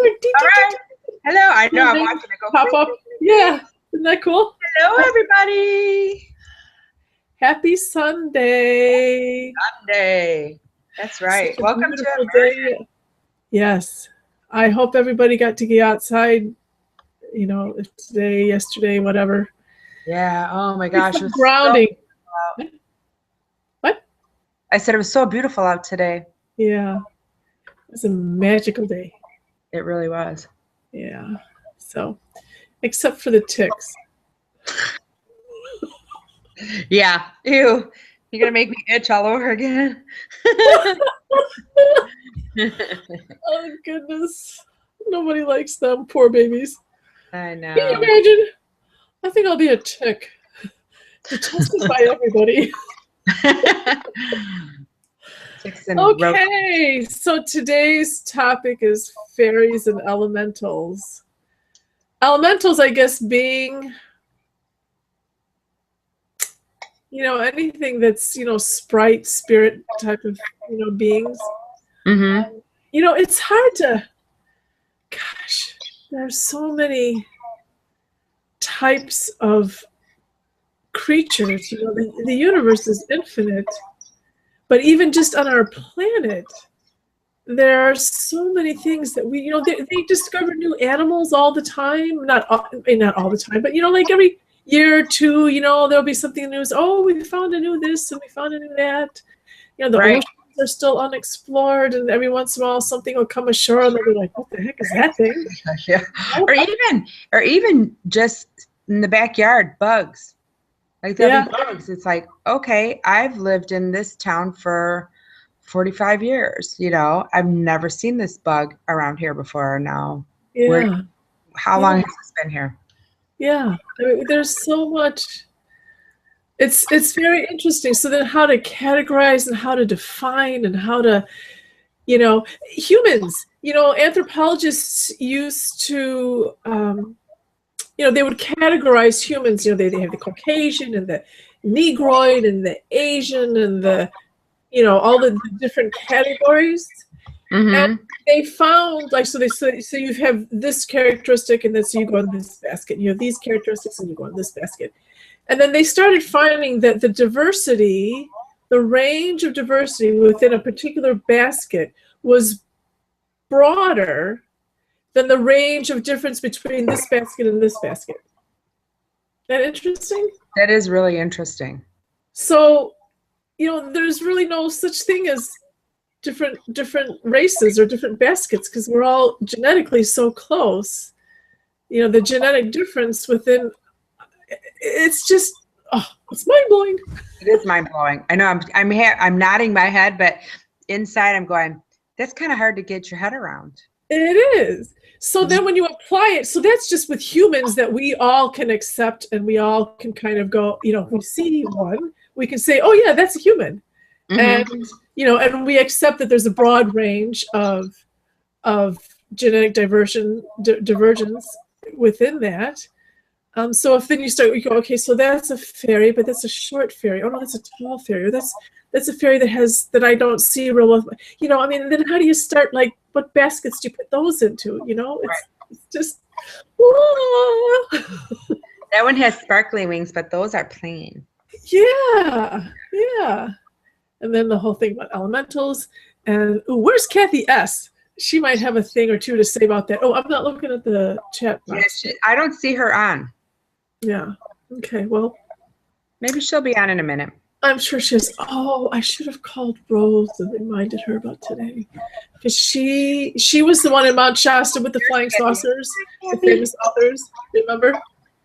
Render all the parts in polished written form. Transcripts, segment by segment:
All right. Hello. I know. I'm watching it go pop up. Yeah. Isn't that cool? Hello, everybody. Happy Sunday. Sunday. That's right. Welcome to Immersion. Yes. I hope everybody got to get outside, today, yesterday, whatever. Yeah. Oh, my gosh. It was grounding. So what? I said it was so beautiful out today. Yeah. It was a magical day. It really was. Yeah. So, except for the ticks. Yeah. Ew. You're going to make me itch all over again. Oh, goodness. Nobody likes them. Poor babies. I know. Can you imagine? I think I'll be a tick. Detested by everybody. Okay, so today's topic is fairies and elementals. Elementals, I guess, being, anything that's, sprite, spirit type of, beings. Mm-hmm. It's hard to, gosh, there's so many types of creatures. The universe is infinite. But even just on our planet, there are so many things that we, they discover new animals all the time. Not all the time, but, like every year or two, there'll be something new. Oh, we found a new this and we found a new that. The oceans are still unexplored, and every once in a while something will come ashore and they'll be like, what the heck is that thing? Yeah. Or even just in the backyard, bugs. Like there'll be bugs. It's like, okay, I've lived in this town for 45 years. I've never seen this bug around here before now. Yeah. How long has this been here? Yeah. There's so much. It's very interesting. So then how to categorize and how to define and how to, humans, anthropologists used to, they would categorize humans. They have the Caucasian and the Negroid and the Asian and the, all the different categories. Mm-hmm. And they found, so you have this characteristic, and then so you go in this basket. You have these characteristics, and you go in this basket. And then they started finding that the diversity, the range of diversity within a particular basket was broader than the range of difference between this basket and this basket. That interesting? That is really interesting. So, there's really no such thing as different races or different baskets because we're all genetically so close. The genetic difference within, it's just, it's mind-blowing. It is mind-blowing. I know I'm nodding my head, but inside I'm going, that's kind of hard to get your head around. It is. So then when you apply it, so that's just with humans that we all can accept and we all can kind of go, if we see one, we can say, oh yeah, that's a human. Mm-hmm. And, and we accept that there's a broad range of genetic divergence within that. So if then you go, okay, so that's a fairy, but that's a short fairy. Oh no, that's a tall fairy. Or that's a fairy that I don't see real well. Then how do you start, like, what baskets do you put those into? It's just, that one has sparkly wings, but those are plain. Yeah. And then the whole thing about elementals. And where's Kathy S? She might have a thing or two to say about that. Oh, I'm not looking at the chat box. Yeah, I don't see her on. Yeah. Okay, well. Maybe she'll be on in a minute. I'm sure she is. Oh, I should have called Rose and reminded her about today. Because she was the one in Mount Shasta with the flying saucers, the famous authors. Remember?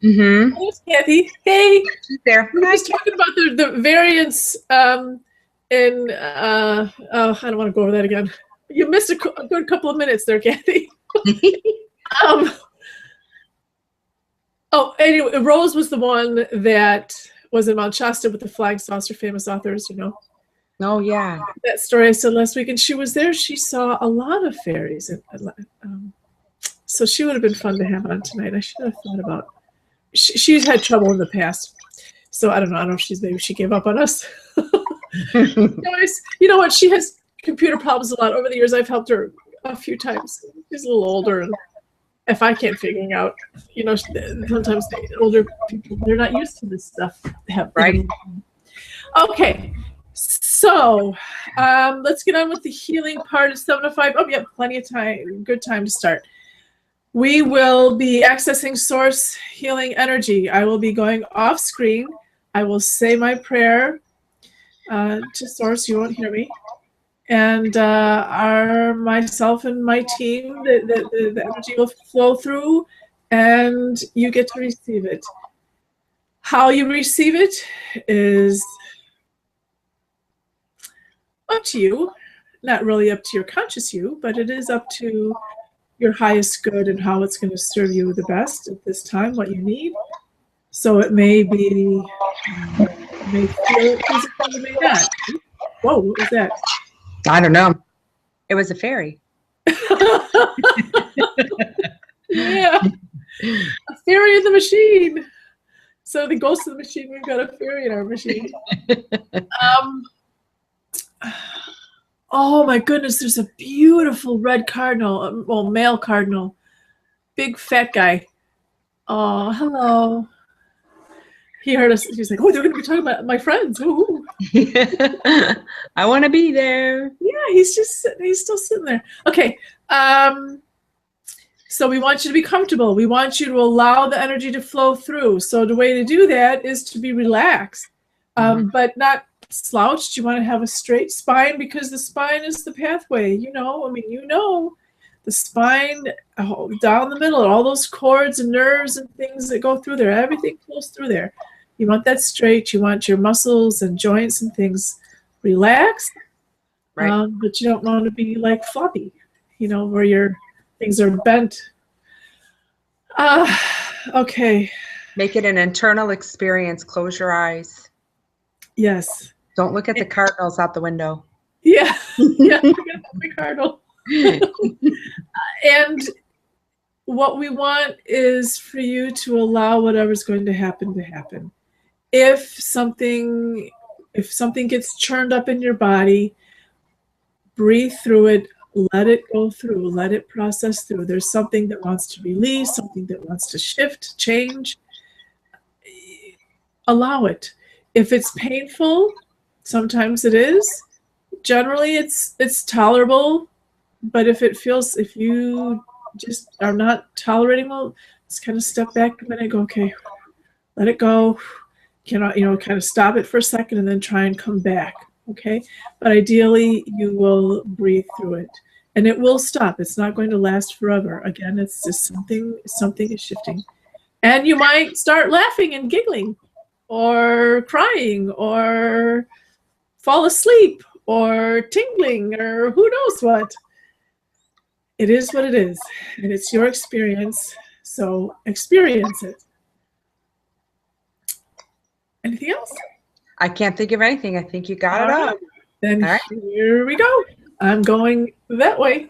Mm-hmm. There's Kathy. Hey. She's there. We were just talking about the variants in, I don't want to go over that again. You missed a good couple of minutes there, Kathy. Anyway, Rose was the one that was in Mount Shasta with the flying saucer famous authors, Oh, yeah. That story I said last week, and she was there. She saw a lot of fairies. So she would have been fun to have on tonight. I should have thought about she's had trouble in the past. So I don't know. I don't know if maybe she gave up on us. Anyways, you know what? She has computer problems a lot. Over the years, I've helped her a few times. She's a little older, and if I can't figure it out, sometimes the older people, they're not used to this stuff. Right. Okay, so let's get on with the healing part of 7 to 5. Oh, yeah, plenty of time. Good time to start. We will be accessing source healing energy. I will be going off screen. I will say my prayer to source. You won't hear me. And myself and my team, the energy will flow through, and you get to receive it. How you receive it is up to you. Not really up to your conscious you, but it is up to your highest good and how it's going to serve you the best at this time, what you need. So it may be, you may feel it physically, you may not. Whoa, what was that? I don't know. It was a fairy. Yeah, a fairy in the machine. So the ghost of the machine, we've got a fairy in our machine. Oh my goodness, there's a beautiful red cardinal, well, male cardinal, big fat guy. Oh, hello. He heard us. He's like, oh, they're going to be talking about my friends. Ooh. I want to be there. Yeah, he's still sitting there. Okay. So we want you to be comfortable. We want you to allow the energy to flow through. So the way to do that is to be relaxed, but not slouched. You want to have a straight spine, because the spine is the pathway. The spine down the middle, all those cords and nerves and things that go through there, everything flows through there. You want that straight. You want your muscles and joints and things relaxed, right? But you don't want to be like floppy, where your things are bent. Okay. Make it an internal experience. Close your eyes. Yes. Don't look at the cardinals out the window. Yeah. Yeah. The cardinal. And what we want is for you to allow whatever's going to happen. If something gets churned up in your body, breathe through it, let it go through, let it process through. There's something that wants to release, something that wants to shift, change. Allow it. If it's painful, sometimes it is. Generally, it's tolerable. But if you just are not tolerating, well, just kind of step back a minute and go, okay, let it go. Kind of stop it for a second and then try and come back. Okay. But ideally, you will breathe through it, and it will stop. It's not going to last forever. Again, it's just something is shifting. And you might start laughing and giggling, or crying, or fall asleep, or tingling, or who knows what. It is what it is, and it's your experience, so experience it. Anything else? I can't think of anything. I think you got it all. Then Here we go. I'm going that way.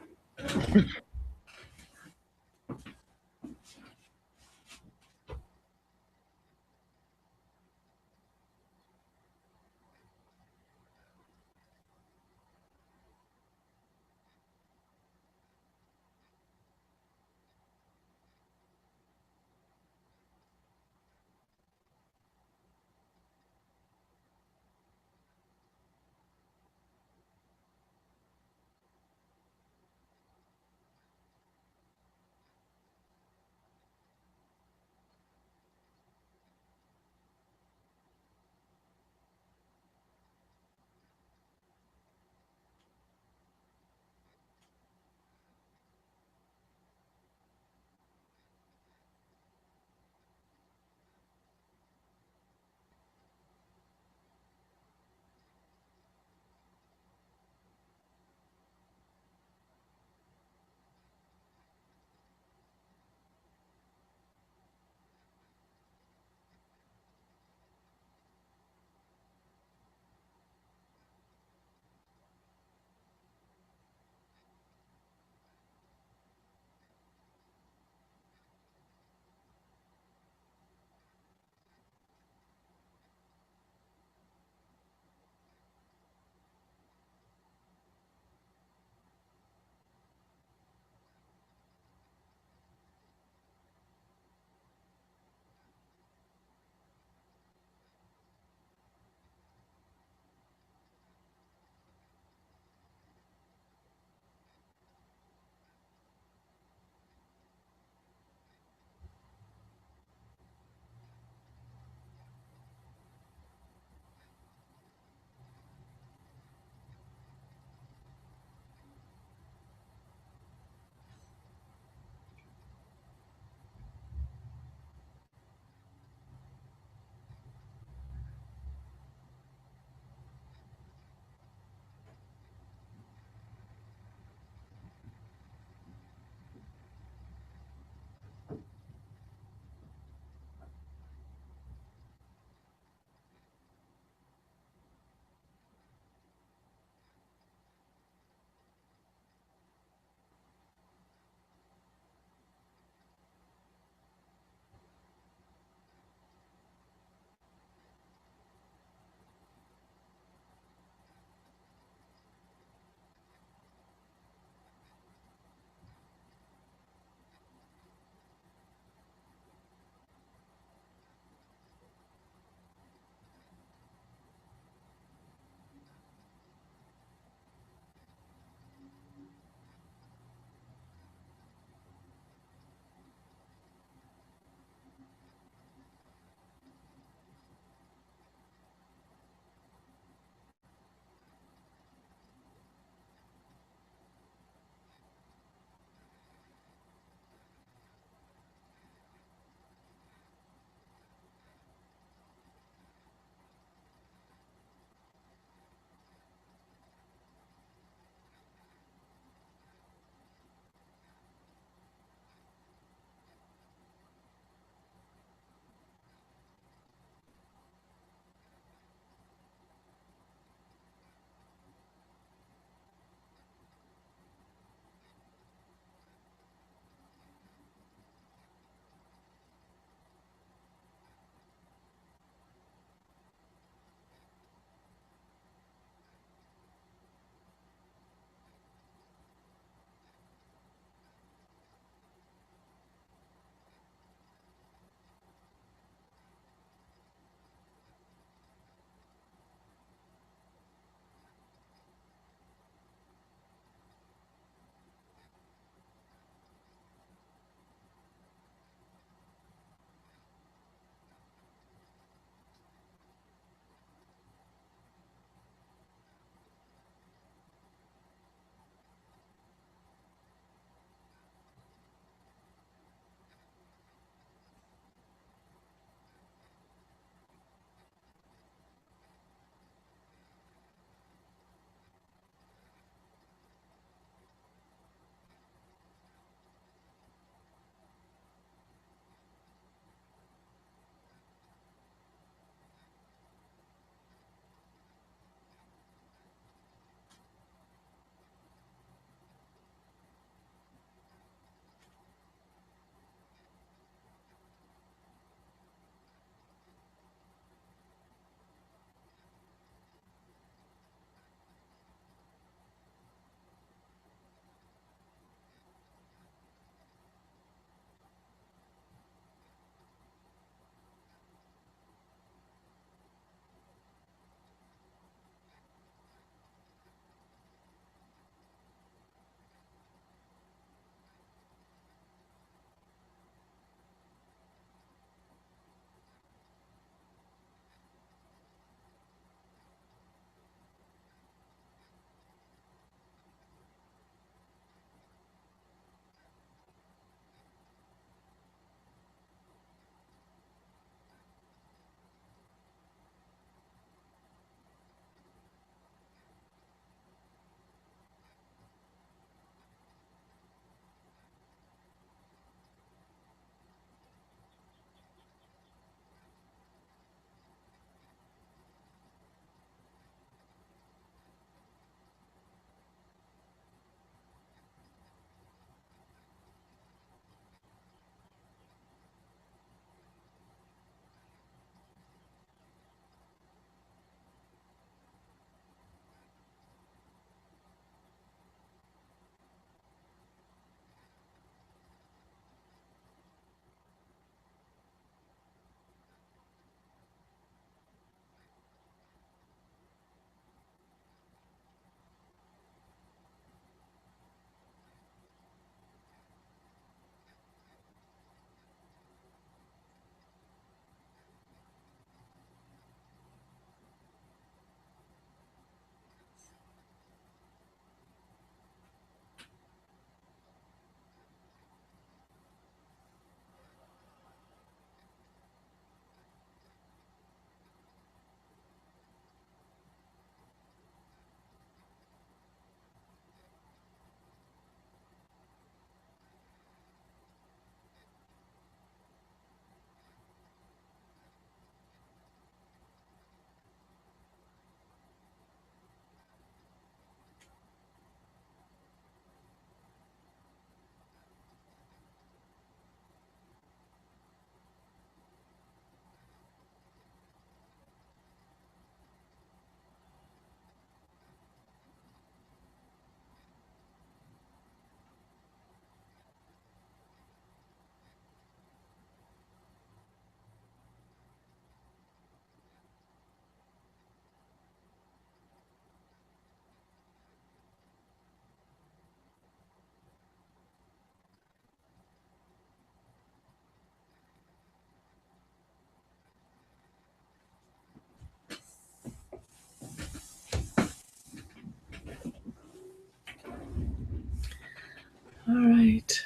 All right.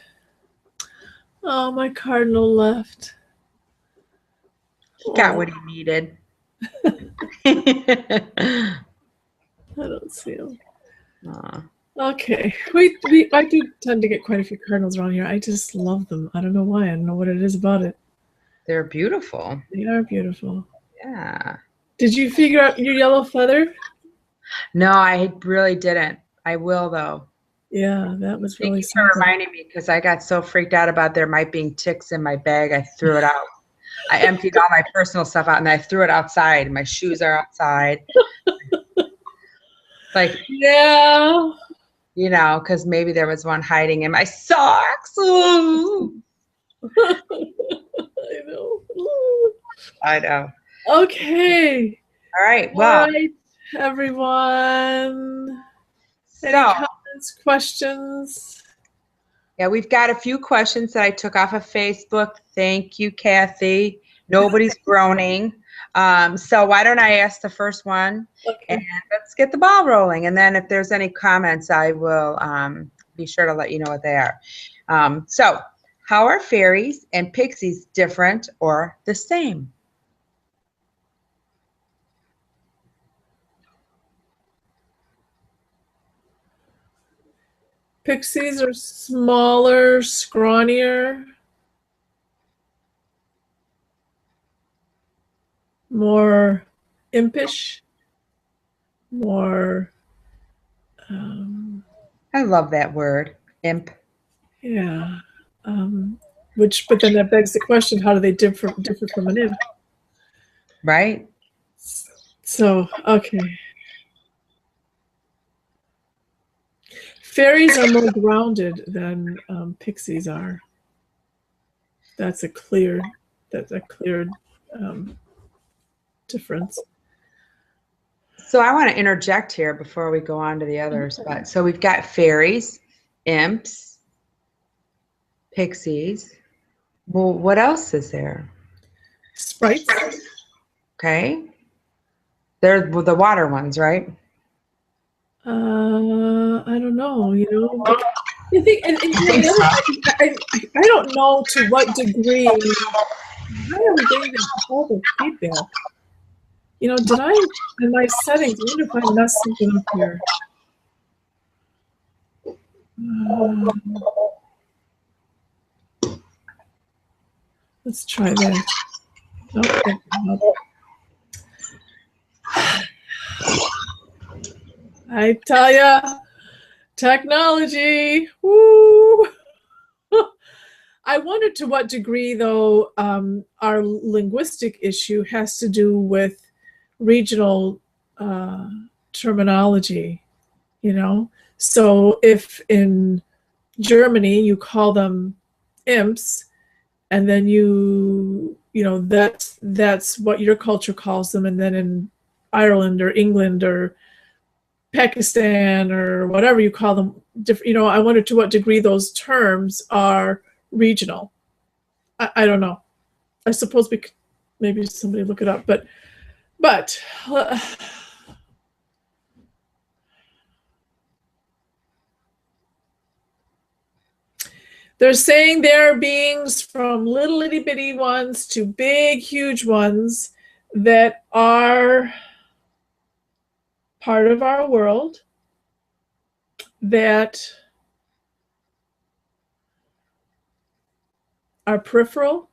Oh, my cardinal left. He got what he needed. I don't see him. Okay. I do tend to get quite a few cardinals around here. I just love them. I don't know why. I don't know what it is about it. They're beautiful. They are beautiful. Yeah. Did you figure out your yellow feather? No, I really didn't. I will, though. Yeah, that was really Thank you for reminding me, because I got so freaked out about there might being ticks in my bag. I threw it out. I emptied all my personal stuff out and I threw it outside. My shoes are outside. Like, yeah. You know, because maybe there was one hiding in my socks. Ooh. I know. I know. Okay. All right. Well, all right, everyone. Any comments, questions? Yeah, we've got a few questions that I took off of Facebook. Thank you, Kathy. Nobody's groaning. So why don't I ask the first one, and let's get the ball rolling. And then if there's any comments, I will be sure to let you know what they are. So how are fairies and pixies different or the same? Pixies are smaller, scrawnier, more impish, more I love that word, imp. Yeah. But then that begs the question, how do they differ from an imp? Right. So, okay. Fairies are more grounded than pixies are. That's a clear difference. So I want to interject here before we go on to the others. But so we've got fairies, imps, pixies. Well, what else is there? Sprites. Okay. They're the water ones, right? I don't know. I think, and I don't know to what degree. Why are we getting that horrible feedback? In my settings, I wonder if I messed something up here. Let's try this. Okay. I tell ya, technology. Woo! I wonder to what degree, though, our linguistic issue has to do with regional terminology. So if in Germany you call them imps, and then that's what your culture calls them, and then in Ireland or England or Pakistan or whatever you call them, different. I wonder to what degree those terms are regional. I don't know. I suppose maybe somebody look it up, but they're saying there are beings from little itty bitty ones to big huge ones that are part of our world, that are peripheral,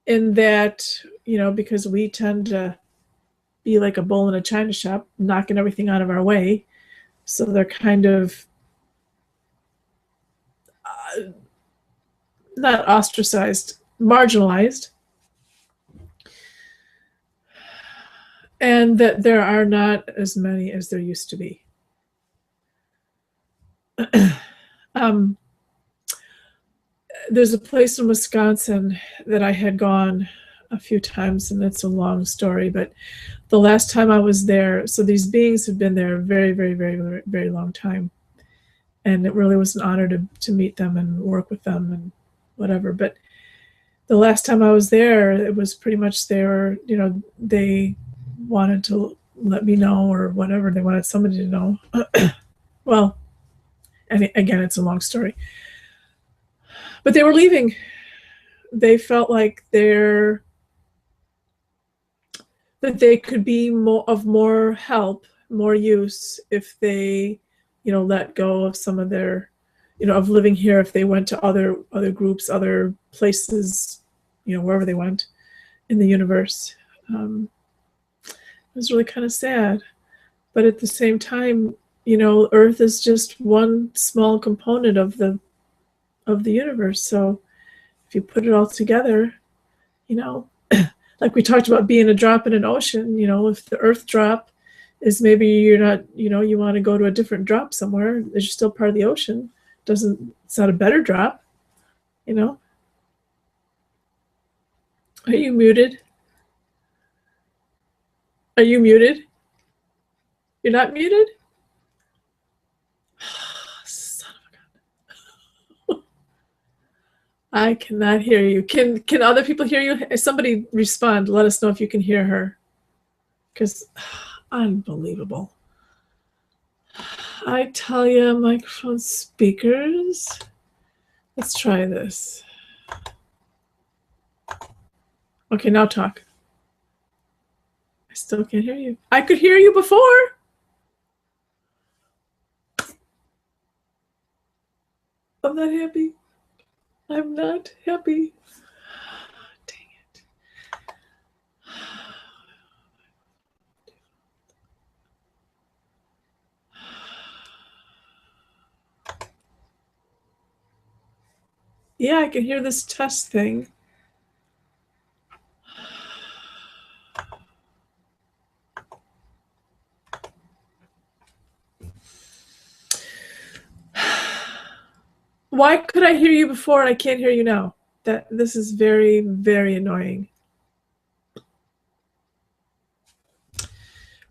in that, because we tend to be like a bull in a china shop, knocking everything out of our way. So they're kind of not ostracized, marginalized. And that there are not as many as there used to be. There's a place in Wisconsin that I had gone a few times, and it's a long story, but the last time I was there, so these beings have been there a very, very, very, very, very long time. And it really was an honor to meet them and work with them and whatever. But the last time I was there, it was pretty much they wanted to let me know or whatever. They wanted somebody to know. Well, And again, it's a long story. But they were leaving. They felt like that they could be more help, more use if they, let go of some of their, of living here, if they went to other groups, other places, wherever they went in the universe. It was really kind of sad. But at the same time, Earth is just one small component of the universe. So if you put it all together, like we talked about being a drop in an ocean, if the Earth drop is maybe you're not, you want to go to a different drop somewhere, you're still part of the ocean. It's not a better drop, Are you muted? Are you muted? You're not muted? Son of a gun. I cannot hear you. Can other people hear you? Somebody respond. Let us know if you can hear her. Because unbelievable. I tell you, microphone speakers. Let's try this. Okay, now talk. I still can't hear you. I could hear you before. I'm not happy. I'm not happy. Dang it. Yeah, I can hear this test thing. Why could I hear you before and I can't hear you now? This is very, very annoying. All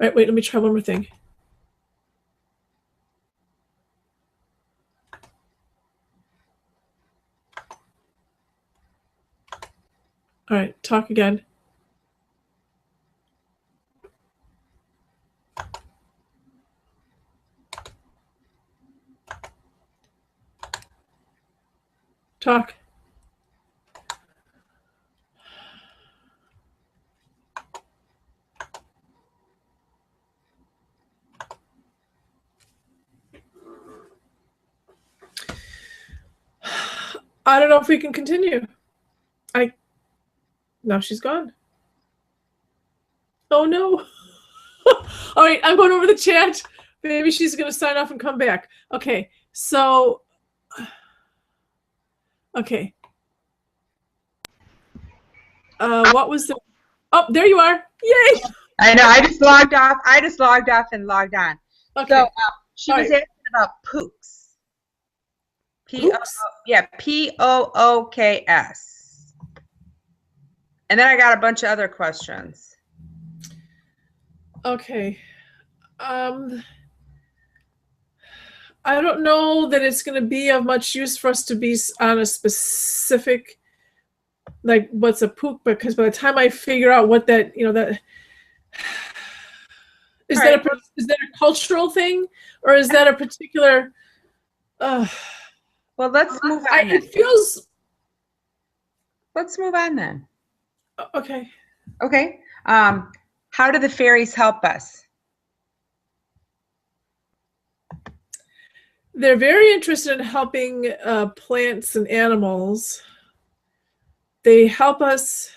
right, wait, let me try one more thing. All right, talk again. Talk. I don't know if we can continue. Now she's gone. Oh no. All right, I'm going over the chat. Maybe she's going to sign off and come back. Okay, so. Okay. What was the. Oh, there you are. Yay. I know. I just logged off. And logged on. Okay. So she was asking about pooks. Pooks. And then I got a bunch of other questions. Okay. I don't know that it's going to be of much use for us to be on a specific, like what's a pook, because by the time I figure out what that, that is, right. Is that a cultural thing, or is that a particular? Well, let's move on. It feels. Let's move on then. Okay. Okay. How do the fairies help us? They're very interested in helping plants and animals. They help us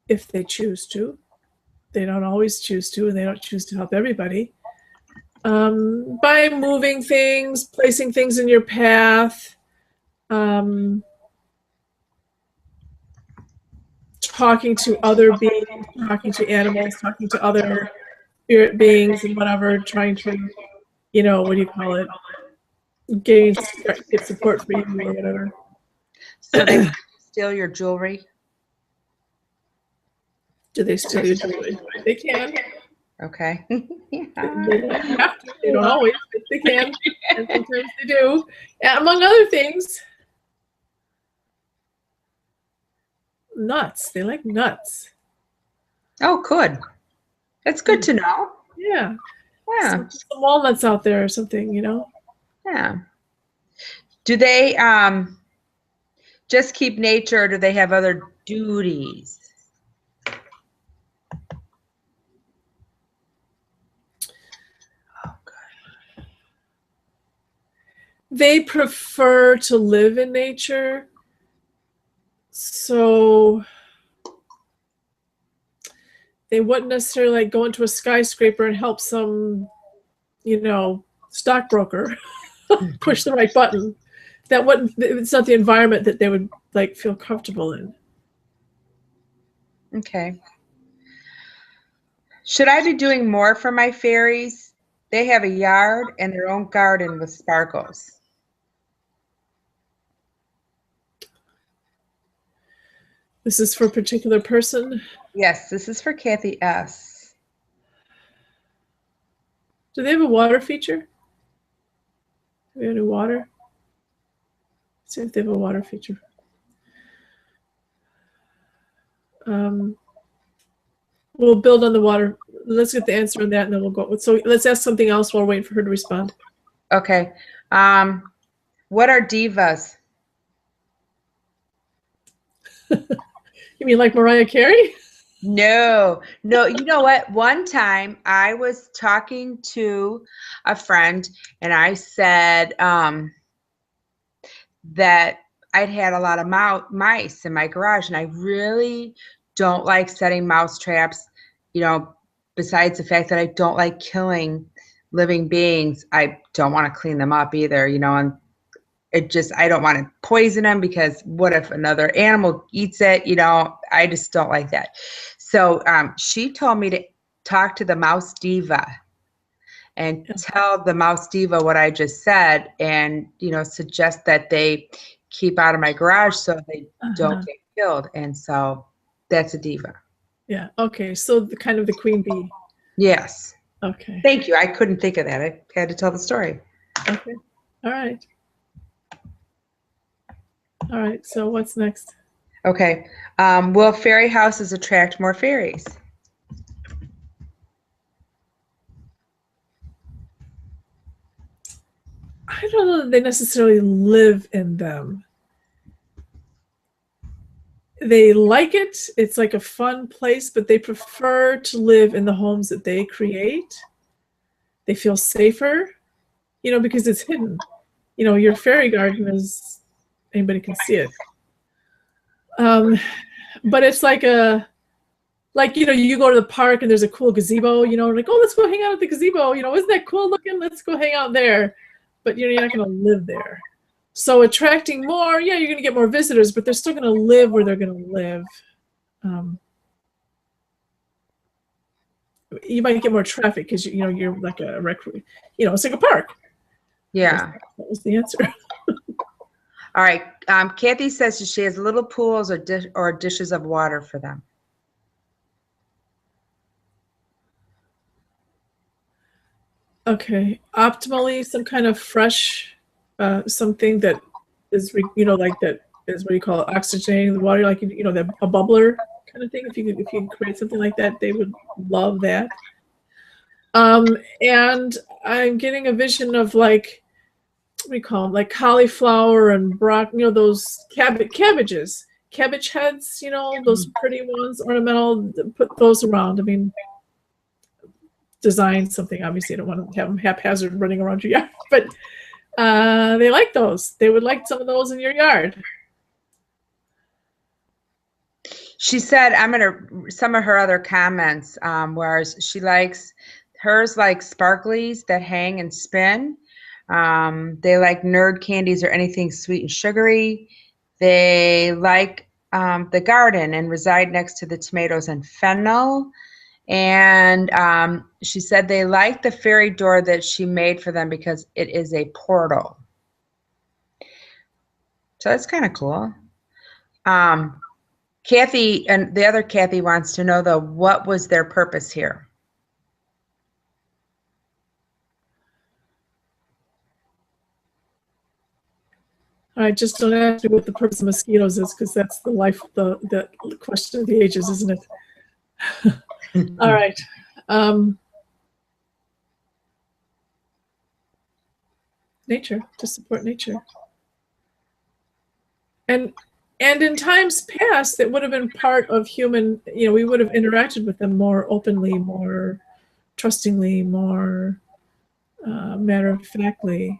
if they choose to. They don't always choose to, and they don't choose to help everybody. By moving things, placing things in your path, talking to other beings, talking to animals, talking to other spirit beings and whatever, trying to, what do you call it? Get support for you or whatever. So they steal your jewelry? Do they steal your jewelry? They can. Okay. They don't have to. They don't always, but they can. And sometimes they do. And among other things, nuts. They like nuts. Oh, good. That's good to know. Yeah. Yeah. Some walnuts out there or something, Yeah. Do they just keep nature, or do they have other duties? They prefer to live in nature, so they wouldn't necessarily like go into a skyscraper and help some, stockbroker push the right button. That wouldn't. It's not the environment that they would like feel comfortable in. Okay. Should I be doing more for my fairies? They have a yard and their own garden with sparkles. This is for a particular person. Yes, this is for Kathy S. Do they have a water feature? Do we have any water? Let's see if they have a water feature. We'll build on the water. Let's get the answer on that, and then we'll go. So let's ask something else while we're waiting for her to respond. Okay. What are divas? You mean like Mariah Carey? No. You know what? One time I was talking to a friend, and I said that I'd had a lot of mice in my garage, and I really don't like setting mouse traps, besides the fact that I don't like killing living beings. I don't want to clean them up either, and I don't want to poison them, because what if another animal eats it? I just don't like that. So she told me to talk to the mouse diva and tell the mouse diva what I just said, and suggest that they keep out of my garage so they don't get killed. And so that's a diva. Yeah. Okay. So kind of the queen bee. Yes. Okay. Thank you. I couldn't think of that. I had to tell the story. Okay. All right. All right. So what's next? Okay. Will fairy houses attract more fairies? I don't know that they necessarily live in them. They like it. It's like a fun place, but they prefer to live in the homes that they create. They feel safer, because it's hidden. Your fairy garden is, anybody can see it. But it's like you go to the park and there's a cool gazebo, like, oh, let's go hang out at the gazebo. Isn't that cool looking? Let's go hang out there. But you're not going to live there. So attracting more, yeah, you're going to get more visitors, but they're still going to live where they're going to live. You might get more traffic because you're like a it's like a park. Yeah, that was the answer. All right. Kathy says she has little pools or dishes of water for them. Okay, optimally, some kind of fresh, something that is like that is what you call it, oxygenating the water, like a bubbler kind of thing. If you could create something like that, they would love that. And I'm getting a vision of like, what do you call them, like cauliflower and broccoli, those cabbages, cabbage heads, those pretty ones, ornamental. Put those around. I mean, design something. Obviously, I don't want to have them haphazard running around your yard, but they like those. They would like some of those in your yard. She said, some of her other comments, whereas she likes hers like sparklies that hang and spin. They like nerd candies or anything sweet and sugary. They like the garden and reside next to the tomatoes and fennel. And she said they like the fairy door that she made for them because it is a portal. So that's kind of cool. Kathy and the other Kathy wants to know, though, what was their purpose here? All right, just don't ask me what the purpose of mosquitoes is, because that's the question of the ages, isn't it? All right. nature, to support nature. And in times past, it would have been part of human, we would have interacted with them more openly, more trustingly, more matter-of-factly.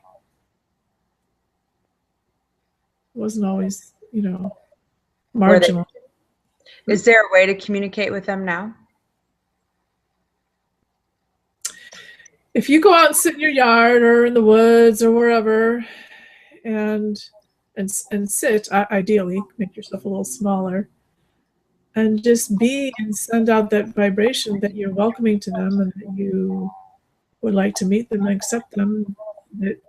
It wasn't always, marginal. Is there a way to communicate with them now? If you go out and sit in your yard or in the woods or wherever and sit, ideally, make yourself a little smaller, and just be and send out that vibration that you're welcoming to them and that you would like to meet them and accept them. That,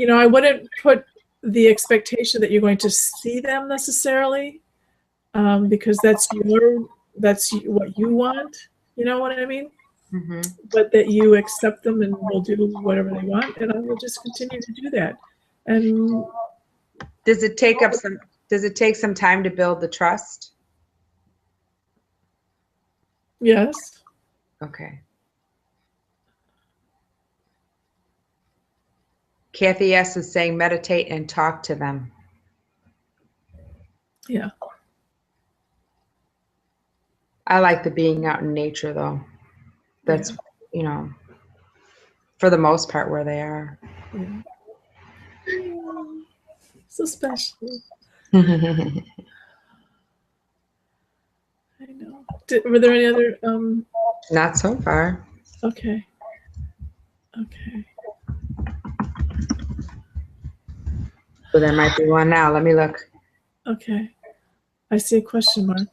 I wouldn't put the expectation that you're going to see them necessarily, because that's what you want. You know what I mean? Mm-hmm. But that you accept them and will do whatever they want, and I will just continue to do that. And does it take some time to build the trust? Yes. Okay. Kathy S. is saying meditate and talk to them. Yeah. I like the being out in nature, though. That's, for the most part where they are. Yeah. So special. I know. Were there any other? Not so far. Okay. So there might be one now. Let me look. Okay. I see a question mark.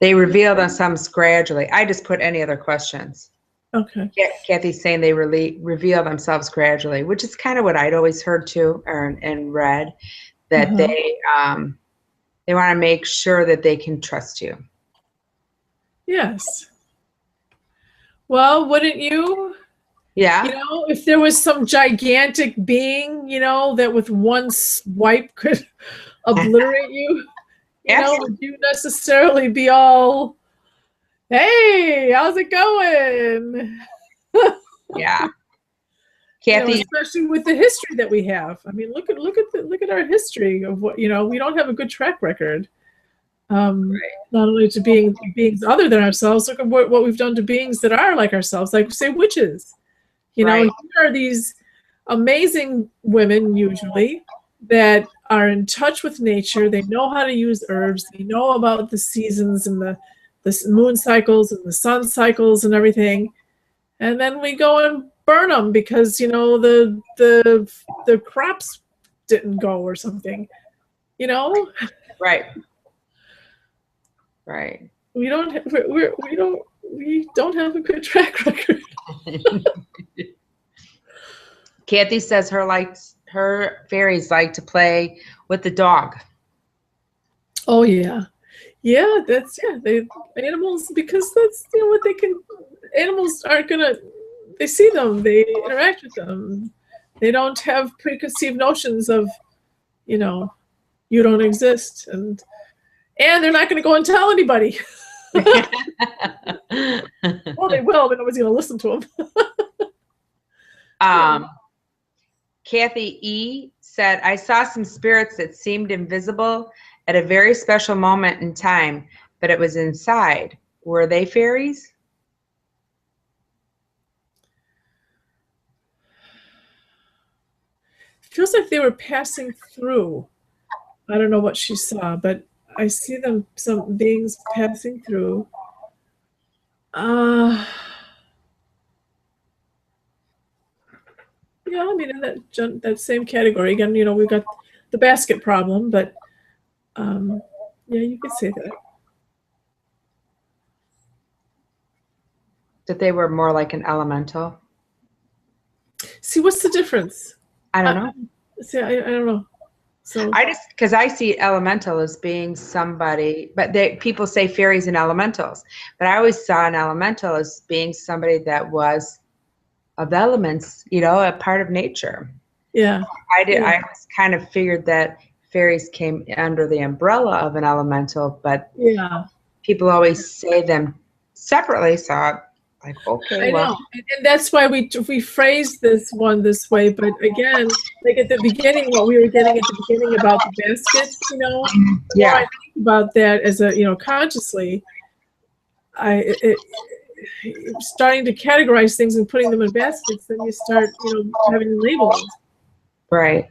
They reveal themselves gradually. I just put any other questions. Okay. Kathy's saying they reveal themselves gradually, which is kind of what I'd always heard too, and read, that they want to make sure that they can trust you. Yes. Well, wouldn't you? Yeah. If there was some gigantic being, that with one swipe could obliterate you, would you necessarily be all, hey, how's it going? Yeah. Kathy, especially with the history that we have. I mean, look at our history of what, we don't have a good track record. Not only to beings other than ourselves, look at what we've done to beings that are like ourselves, like say witches. Here are these amazing women usually that are in touch with nature. They know how to use herbs. They know about the seasons and the moon cycles and the sun cycles and everything. And then we go and burn them because the crops didn't go or something. Right. We don't have a good track record. Kathy says her fairies like to play with the dog. Oh yeah. They animals, because that's what they can. Animals aren't gonna. They see them. They interact with them. They don't have preconceived notions of, you don't exist, and they're not going to go and tell anybody. Well, they will, but nobody's going to listen to them. Kathy E. said, I saw some spirits that seemed invisible at a very special moment in time, but it was inside. Were they fairies? Feels like they were passing through. I don't know what she saw, but I see them, some beings passing through. Yeah, I mean, in that same category. Again, we've got the basket problem, but yeah, you could say that. That they were more like an elemental? See, what's the difference? I don't know. See, I don't know. So because I see elemental as being somebody, but people say fairies and elementals, but I always saw an elemental as being somebody that was of the elements, a part of nature. Yeah. I always kind of figured that fairies came under the umbrella of an elemental, but yeah, people always say them separately, so Like, okay, I well, know, and that's why we phrased this one this way. But again, like at the beginning, what we were getting at the beginning about the baskets, the more I yeah, think about that as a consciously, starting to categorize things and putting them in baskets, then you start having labels. right.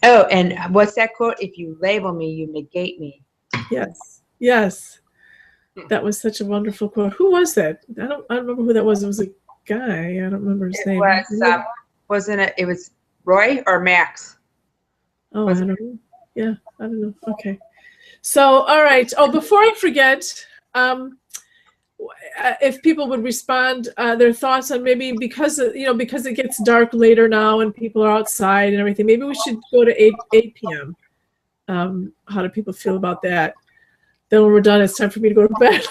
Oh, and what's that quote? If you label me, you negate me. Yes, yes. That was such a wonderful quote. Who was that? I don't remember who that was. It was a guy. I don't remember his name. Wasn't it? It was Roy or Max? Oh, I don't know. Yeah, I don't know. Okay. So, all right. Oh, before I forget, if people would respond their thoughts on maybe because it gets dark later now and people are outside and everything, maybe we should go to 8 p.m. How do people feel about that? Then when we're done, it's time for me to go to bed.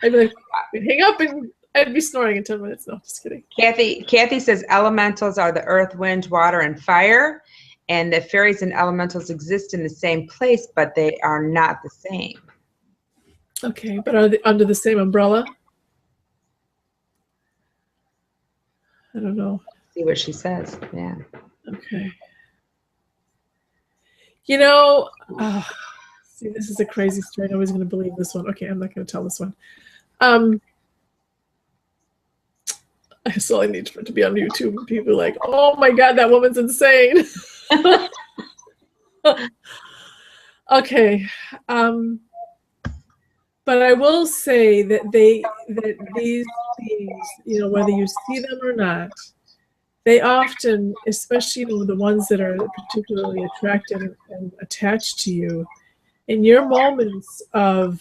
I'd be like, we'd hang up and I'd be snoring in 10 minutes. No, just kidding. Kathy says elementals are the earth, wind, water, and fire, and that fairies and elementals exist in the same place, but they are not the same. Okay, but are they under the same umbrella? I don't know. See what she says. Yeah. Okay. See, this is a crazy story. Nobody's going to believe this one. Okay, I'm not going to tell this one. That's all I need for it to be on YouTube. People are like, oh my God, that woman's insane. Okay. But I will say that these beings, whether you see them or not, they often, especially the ones that are particularly attracted and attached to you, in your moments of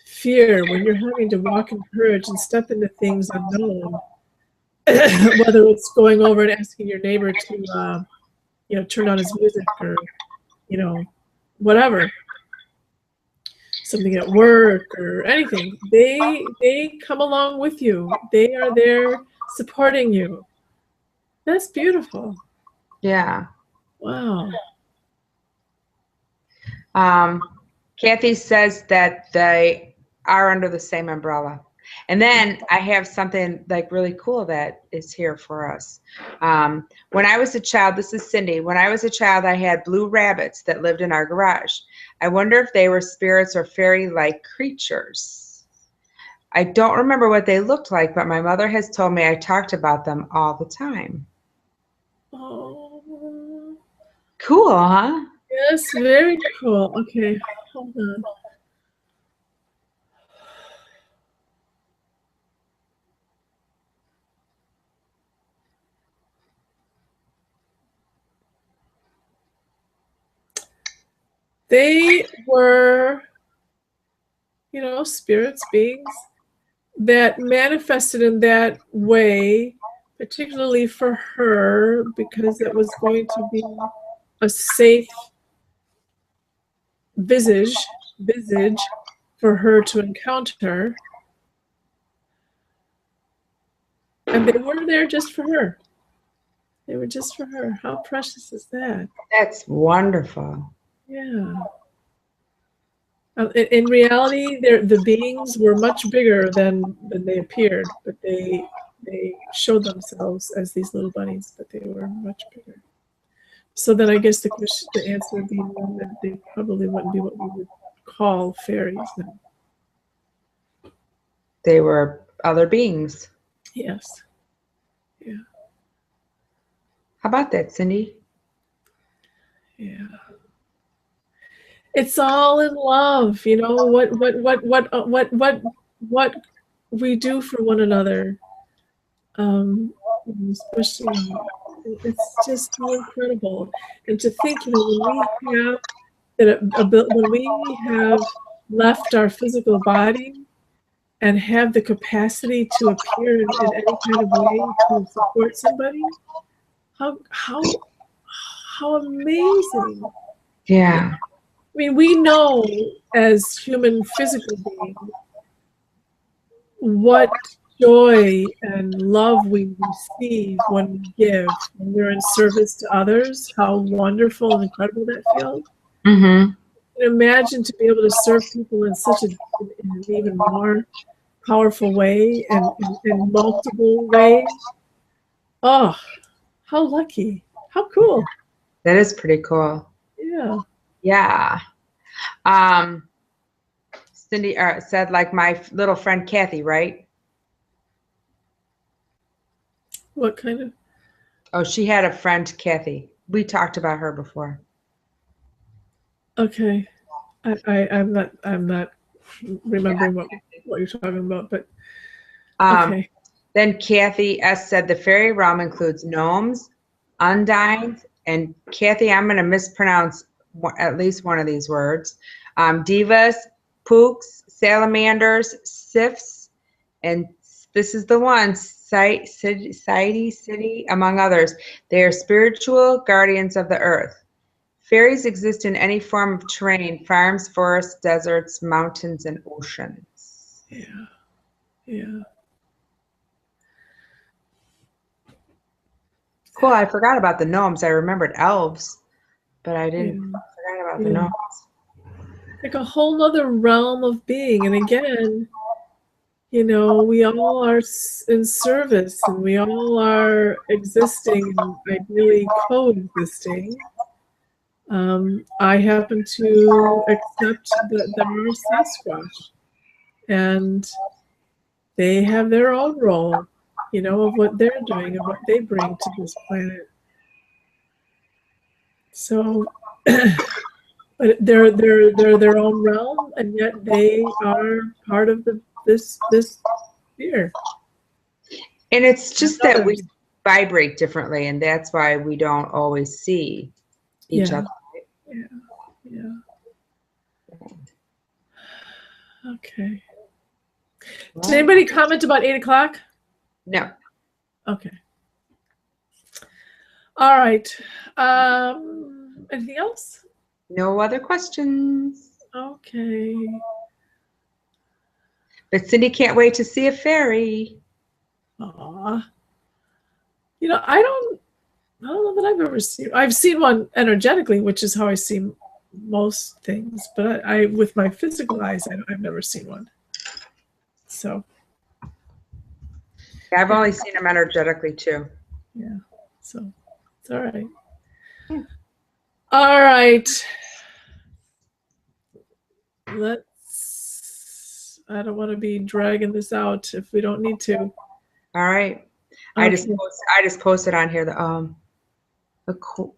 fear, when you're having to walk in courage and step into things unknown, whether it's going over and asking your neighbor to, turn on his music or, whatever, something at work or anything, they come along with you. They are there supporting you. That's beautiful. Yeah. Wow. Kathy says that they are under the same umbrella. And then I have something like really cool that is here for us. When I was a child, this is Cindy. When I was a child, I had blue rabbits that lived in our garage. I wonder if they were spirits or fairy-like creatures. I don't remember what they looked like, but my mother has told me I talked about them all the time. Oh. Cool, huh? Yes, very cool. Okay, hold on. They were, spirits, beings that manifested in that way, particularly for her, because it was going to be a safe visage for her to encounter. And they were there just for her. They were just for her. How precious is that? That's wonderful. Yeah. In reality, the beings were much bigger than they appeared, but they showed themselves as these little bunnies, but they were much bigger. So then I guess the answer would be one that they probably wouldn't be what we would call fairies then. They were other beings. Yes. Yeah. How about that, Cindy? Yeah. It's all in love, what we do for one another. Especially, it's just so incredible. And to think, when we have left our physical body and have the capacity to appear in any kind of way to support somebody, how amazing. Yeah. I mean, we know as human physical beings what joy and love we receive when we give, when we're in service to others, how wonderful and incredible that feels. Mm-hmm. imagine to be able to serve people in such in an even more powerful way and in multiple ways. Oh, how lucky. How cool. That is pretty cool. Yeah. Yeah. Cindy said, like my little friend Kathy, right? What kind of? Oh, she had a friend, Kathy. We talked about her before. Okay. I'm not remembering what you're talking about, but okay. Then Kathy S said the fairy realm includes gnomes, undines, and Kathy, I'm going to mispronounce at least one of these words. Divas, pooks, salamanders, sifs, and this is the one, city, among others. They are spiritual guardians of the earth. Fairies exist in any form of terrain: farms, forests, deserts, mountains, and oceans. Yeah. Yeah. Cool. I forgot about the gnomes. I remembered elves, but I didn't forget about the Yeah. gnomes. Like a whole other realm of being. And again, you know, we all are in service and we all are existing and ideally coexisting. I happen to accept that there are Sasquatch and they have their own role, you know, of what they're doing and what they bring to this planet. So but they're their own realm, and yet they are part of this sphere. And it's just that we vibrate differently, and that's why we don't always see each other. Yeah. Okay. Well, did anybody comment about 8 o'clock? No. Okay. All right. Anything else? No other questions. Okay. But Cindy can't wait to see a fairy. Aw. You know, I don't know that I've ever seen. I've seen one energetically, which is how I see most things. But I with my physical eyes, I've never seen one. So. Yeah, I've only seen them energetically too. Yeah. So it's all right. Yeah. All right. I don't want to be dragging this out if we don't need to. All right. Okay. I just posted on here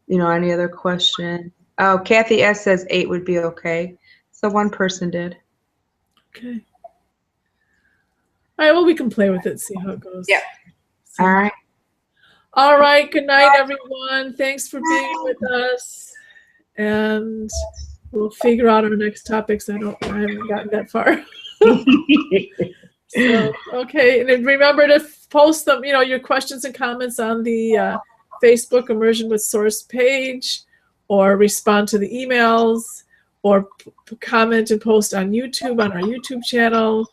any other question. Oh, Kathy S says 8 would be okay. So one person did. Okay. All right, well, we can play with it, see how it goes. Yeah. All right. All right. Good night, everyone. Thanks for being with us. And we'll figure out our next topics. I haven't gotten that far. So, okay. And then remember to post them, your questions and comments on the Facebook Immersion with Source page, or respond to the emails, or comment and post on YouTube, on our YouTube channel.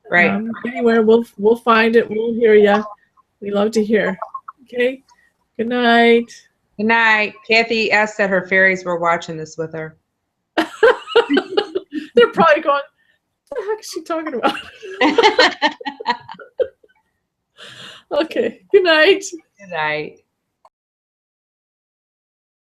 Right. Anywhere, we'll find it. We'll hear you. We love to hear. Okay. Good night. Good night. Kathy asked that her fairies were watching this with her. They're probably going, what the heck is she talking about? Okay. Good night. Good night.